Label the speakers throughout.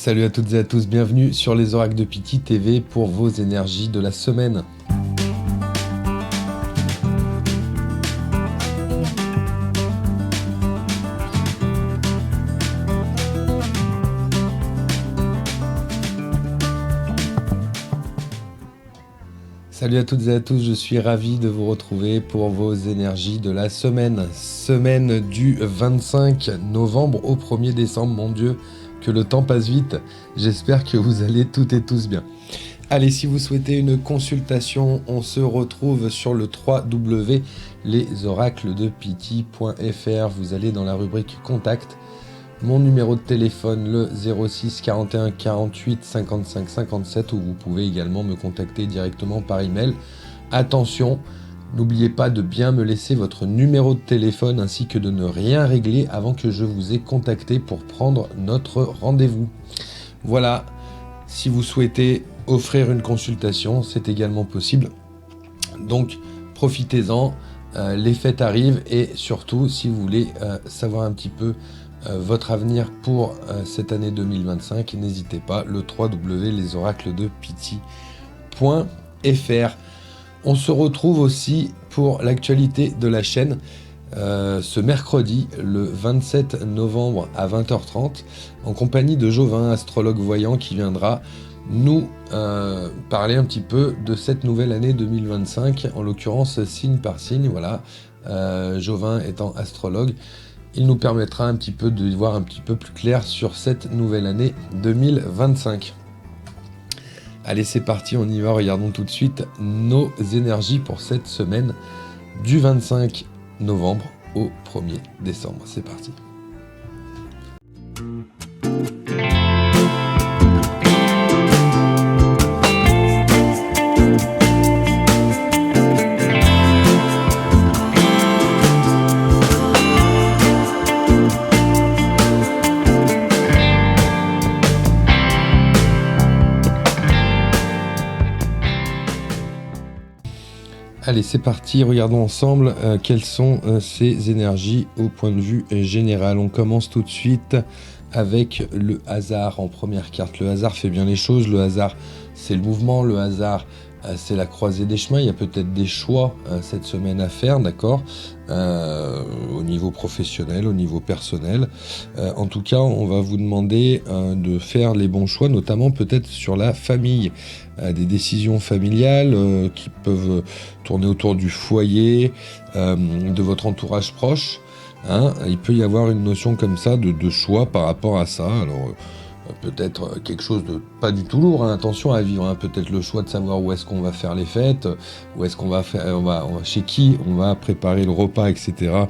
Speaker 1: Salut à toutes et à tous, bienvenue sur les oracles de Pythie TV pour vos énergies de la semaine. Salut à toutes et à tous, je suis ravi de vous retrouver pour vos énergies de la semaine. Semaine du 25 novembre au 1er décembre, mon Dieu, que le temps passe vite. J'espère que vous allez toutes et tous bien. Allez, si vous souhaitez une consultation, on se retrouve sur le www.lesoracledepythie.fr. Vous allez dans la rubrique Contact. Mon numéro de téléphone, le 06 41 48 55 57, où vous pouvez également me contacter directement par email. Attention, n'oubliez pas de bien me laisser votre numéro de téléphone ainsi que de ne rien régler avant que je vous ai contacté pour prendre notre rendez-vous. Voilà, si vous souhaitez offrir une consultation, c'est également possible. Donc, profitez-en, les fêtes arrivent et surtout, si vous voulez savoir un petit peu votre avenir pour cette année 2025, n'hésitez pas, le www.lesoracledepythie.fr. On se retrouve aussi pour l'actualité de la chaîne ce mercredi, le 27 novembre à 20h30, en compagnie de Jovin, astrologue voyant, qui viendra nous parler un petit peu de cette nouvelle année 2025, en l'occurrence signe par signe. Voilà, Jovin étant astrologue, il nous permettra un petit peu de voir un petit peu plus clair sur cette nouvelle année 2025. Allez, c'est parti, on y va. Regardons tout de suite nos énergies pour cette semaine du 25 novembre au 1er décembre. C'est parti. Allez, c'est parti, regardons ensemble quelles sont ces énergies au point de vue général. On commence tout de suite avec le hasard en première carte. Le hasard fait bien les choses, le hasard c'est le mouvement, le hasard c'est la croisée des chemins. Il y a peut-être des choix cette semaine à faire, d'accord, au niveau professionnel, au niveau personnel. En tout cas, on va vous demander de faire les bons choix, notamment peut-être sur la famille. Des décisions familiales qui peuvent tourner autour du foyer, de votre entourage proche. Hein. Il peut y avoir une notion comme ça de choix par rapport à ça. Alors, peut-être quelque chose de pas du tout lourd, hein. Attention à vivre, hein. Peut-être le choix de savoir où est-ce qu'on va faire les fêtes, où est-ce qu'on va faire, chez qui on va préparer le repas, etc.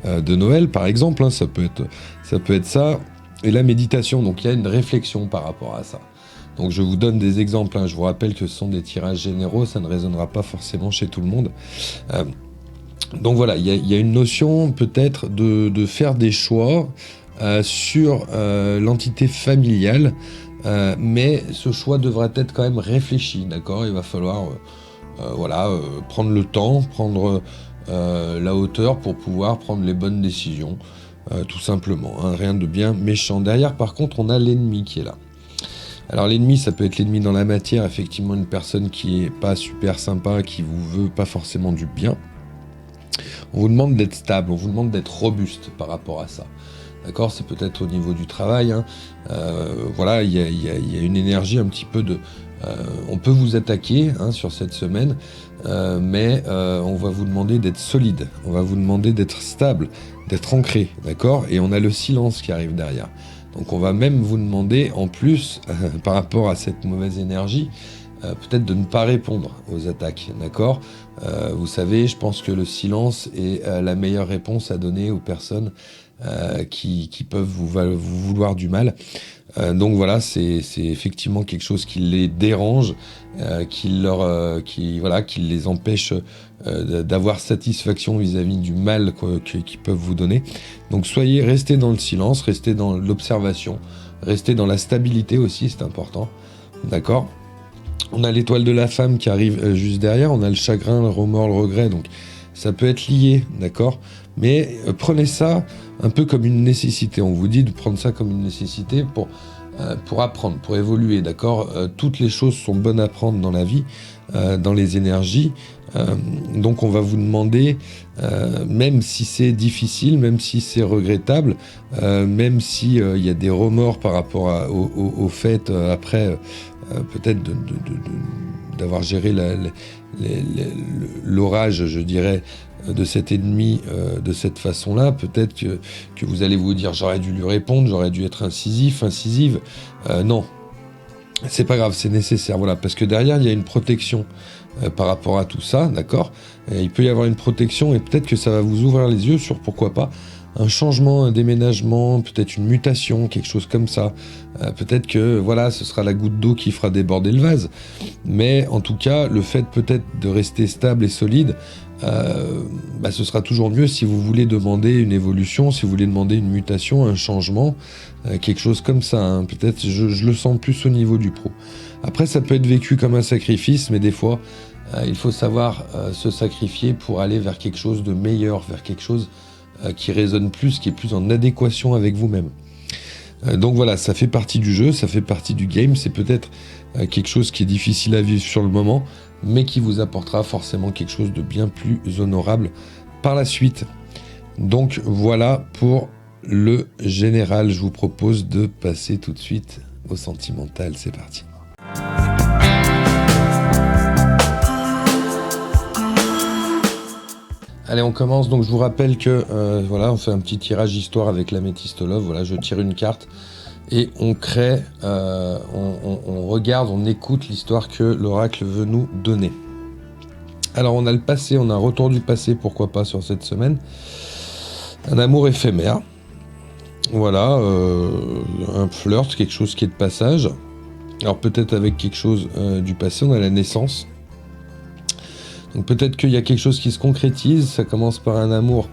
Speaker 1: De Noël, par exemple, hein. Ça peut être ça. Et la méditation, donc il y a une réflexion par rapport à ça. Donc je vous donne des exemples, hein. Je vous rappelle que ce sont des tirages généraux, ça ne résonnera pas forcément chez tout le monde. Donc voilà, il y a une notion peut-être de faire des choix sur l'entité familiale, mais ce choix devra être quand même réfléchi, d'accord. Il va falloir prendre le temps, prendre la hauteur pour pouvoir prendre les bonnes décisions, tout simplement, hein. Rien de bien méchant. Derrière, par contre, on a l'ennemi qui est là. Alors l'ennemi, ça peut être l'ennemi dans la matière, effectivement une personne qui est pas super sympa, qui vous veut pas forcément du bien. On vous demande d'être stable, on vous demande d'être robuste par rapport à ça. D'accord, c'est peut-être au niveau du travail, hein. Voilà, il y a une énergie un petit peu de... on peut vous attaquer, hein, sur cette semaine, mais on va vous demander d'être solide, on va vous demander d'être stable, d'être ancré, d'accord. Et on a le silence qui arrive derrière. Donc on va même vous demander, en plus, par rapport à cette mauvaise énergie, peut-être de ne pas répondre aux attaques, d'accord. Vous savez, je pense que le silence est la meilleure réponse à donner aux personnes qui peuvent vous vouloir du mal. Donc voilà, c'est effectivement quelque chose qui les dérange, qui les empêche d'avoir satisfaction vis-à-vis du mal qu'ils peuvent vous donner. Donc restez dans le silence, restez dans l'observation, restez dans la stabilité aussi, c'est important, d'accord. On a l'étoile de la femme qui arrive juste derrière, on a le chagrin, le remords, le regret, donc ça peut être lié, d'accord. Mais prenez ça un peu comme une nécessité. On vous dit de prendre ça comme une nécessité pour pour apprendre, pour évoluer, d'accord. Toutes les choses sont bonnes à prendre dans la vie, dans les énergies. Donc on va vous demander, même si c'est difficile, même si c'est regrettable, même si y a des remords par rapport au fait après peut-être d'avoir géré l'orage, je dirais, de cet ennemi de cette façon-là, peut-être que vous allez vous dire j'aurais dû lui répondre, j'aurais dû être incisive. Non, c'est pas grave, c'est nécessaire, voilà, parce que derrière il y a une protection par rapport à tout ça, d'accord. Il peut y avoir une protection et peut-être que ça va vous ouvrir les yeux sur pourquoi pas un changement, un déménagement, peut-être une mutation, quelque chose comme ça. Peut-être que voilà, ce sera la goutte d'eau qui fera déborder le vase. Mais en tout cas, le fait peut-être de rester stable et solide, ce sera toujours mieux si vous voulez demander une évolution, si vous voulez demander une mutation, un changement, quelque chose comme ça. Hein. Peut-être, je le sens plus au niveau du pro. Après, ça peut être vécu comme un sacrifice, mais des fois, il faut savoir se sacrifier pour aller vers quelque chose de meilleur, vers quelque chose qui résonne plus, qui est plus en adéquation avec vous-même. Donc voilà, ça fait partie du jeu, ça fait partie du game, c'est peut-être quelque chose qui est difficile à vivre sur le moment, mais qui vous apportera forcément quelque chose de bien plus honorable par la suite. Donc voilà pour le général, je vous propose de passer tout de suite au sentimental, c'est parti. Allez, on commence. Donc je vous rappelle que voilà, on fait un petit tirage histoire avec l'améthyste love. Voilà, je tire une carte et on crée, on regarde, on écoute l'histoire que l'oracle veut nous donner. Alors on a le passé, on a un retour du passé, pourquoi pas sur cette semaine. Un amour éphémère. Voilà, un flirt, quelque chose qui est de passage. Alors peut-être avec quelque chose du passé, on a la naissance. Donc peut-être qu'il y a quelque chose qui se concrétise, ça commence par un amour,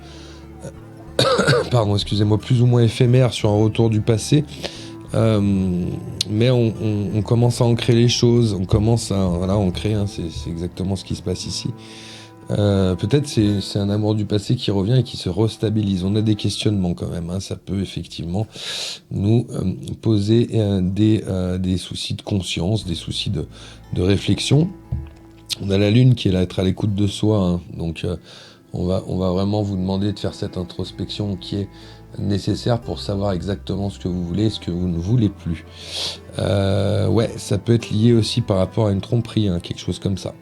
Speaker 1: pardon, excusez-moi, plus ou moins éphémère sur un retour du passé, mais on commence à ancrer les choses, on commence à ancrer, hein, c'est exactement ce qui se passe ici. Peut-être c'est un amour du passé qui revient et qui se restabilise. On a des questionnements quand même, hein, ça peut effectivement nous poser des soucis de conscience, des soucis de réflexion. On a la lune qui est là, être à l'écoute de soi, hein. Donc on va vraiment vous demander de faire cette introspection qui est nécessaire pour savoir exactement ce que vous voulez et ce que vous ne voulez plus. Ouais, ça peut être lié aussi par rapport à une tromperie, hein, quelque chose comme ça.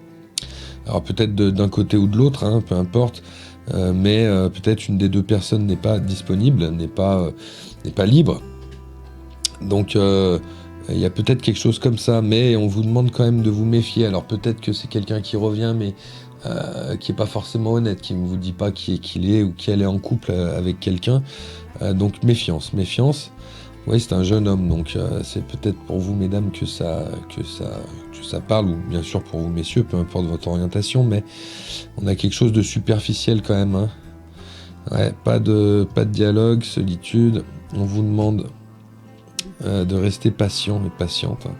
Speaker 1: Alors peut-être d'un côté ou de l'autre, hein, peu importe, mais peut-être une des deux personnes n'est pas disponible, n'est pas libre. Donc il y a peut-être quelque chose comme ça, mais on vous demande quand même de vous méfier. Alors peut-être que c'est quelqu'un qui revient, mais qui n'est pas forcément honnête, qui ne vous dit pas qu'il est ou qu'elle est en couple avec quelqu'un. Donc méfiance. Oui, c'est un jeune homme, donc c'est peut-être pour vous, mesdames, que ça parle, ou bien sûr pour vous, messieurs, peu importe votre orientation, mais on a quelque chose de superficiel quand même. Hein. Ouais, pas de dialogue, solitude. On vous demande de rester patient et patiente, hein,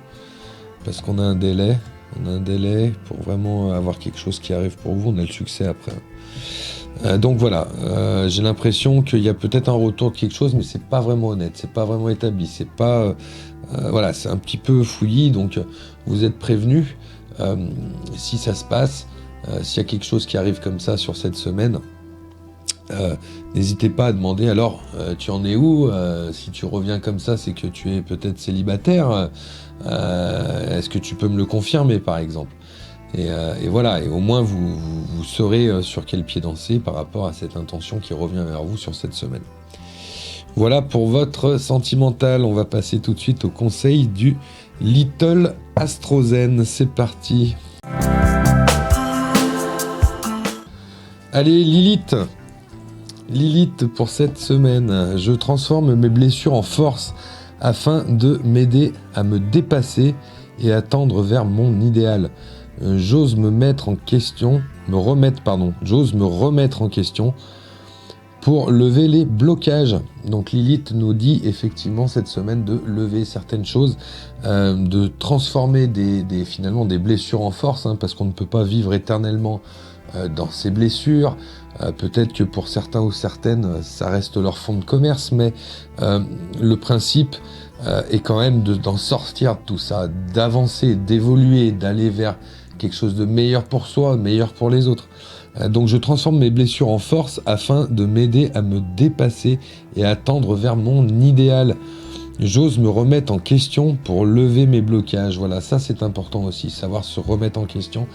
Speaker 1: parce qu'on a un délai. On a un délai pour vraiment avoir quelque chose qui arrive pour vous. On a le succès après. Donc voilà, j'ai l'impression qu'il y a peut-être un retour de quelque chose, mais c'est pas vraiment honnête, c'est pas vraiment établi, c'est pas, voilà, c'est un petit peu fouillis. Donc vous êtes prévenus. Si ça se passe, s'il y a quelque chose qui arrive comme ça sur cette semaine, n'hésitez pas à demander alors tu en es où, si tu reviens comme ça c'est que tu es peut-être célibataire, est-ce que tu peux me le confirmer par exemple, et voilà, et au moins vous saurez sur quel pied danser par rapport à cette intention qui revient vers vous sur cette semaine. Voilà pour votre sentimental. On va passer tout de suite au conseil du Little Astrozen. C'est parti. Allez, Lilith, pour cette semaine, je transforme mes blessures en force afin de m'aider à me dépasser et à tendre vers mon idéal. J'ose me remettre en question pour lever les blocages. Donc Lilith nous dit effectivement cette semaine de lever certaines choses, de transformer finalement des blessures en force, hein, parce qu'on ne peut pas vivre éternellement dans ces blessures. Peut-être que pour certains ou certaines, ça reste leur fonds de commerce, mais le principe, et quand même d'en sortir de tout ça, d'avancer, d'évoluer, d'aller vers quelque chose de meilleur pour soi, meilleur pour les autres. Donc je transforme mes blessures en force afin de m'aider à me dépasser et à tendre vers mon idéal. J'ose me remettre en question pour lever mes blocages. Voilà, ça c'est important aussi, savoir se remettre en question.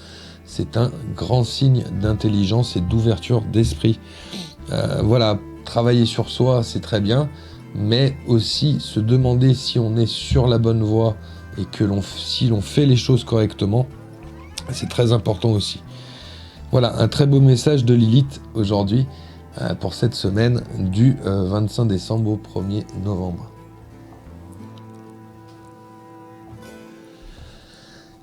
Speaker 1: C'est un grand signe d'intelligence et d'ouverture d'esprit. Voilà, travailler sur soi, c'est très bien, mais aussi se demander si on est sur la bonne voie et si l'on fait les choses correctement, c'est très important aussi. Voilà, un très beau message de Lilith aujourd'hui pour cette semaine du 25 décembre au 1er novembre.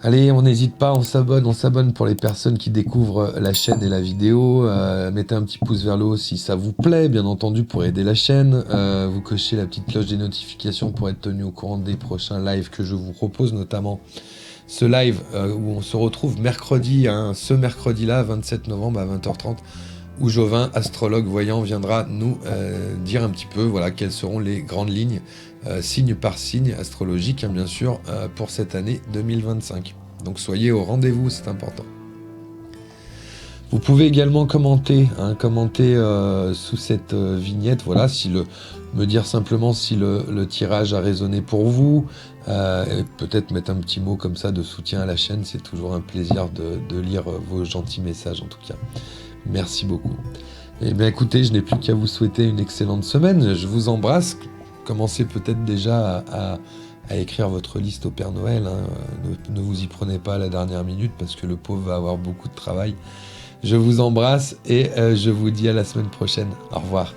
Speaker 1: Allez, on n'hésite pas, on s'abonne pour les personnes qui découvrent la chaîne et la vidéo. Mettez un petit pouce vers le haut si ça vous plaît, bien entendu, pour aider la chaîne. Vous cochez la petite cloche des notifications pour être tenu au courant des prochains lives que je vous propose, notamment ce live où on se retrouve mercredi, ce mercredi-là, 27 novembre à 20h30, où Jovin, astrologue voyant, viendra nous dire un petit peu voilà, quelles seront les grandes lignes, signe par signe, astrologique, bien sûr, pour cette année 2025. Donc soyez au rendez-vous, c'est important. Vous pouvez également commenter sous cette vignette, voilà, me dire simplement si le tirage a résonné pour vous, et peut-être mettre un petit mot comme ça de soutien à la chaîne, c'est toujours un plaisir de lire vos gentils messages en tout cas. Merci beaucoup. Eh bien écoutez, je n'ai plus qu'à vous souhaiter une excellente semaine, je vous embrasse, commencez peut-être déjà à écrire votre liste au Père Noël, ne vous y prenez pas à la dernière minute parce que le pauvre va avoir beaucoup de travail. Je vous embrasse et je vous dis à la semaine prochaine. Au revoir.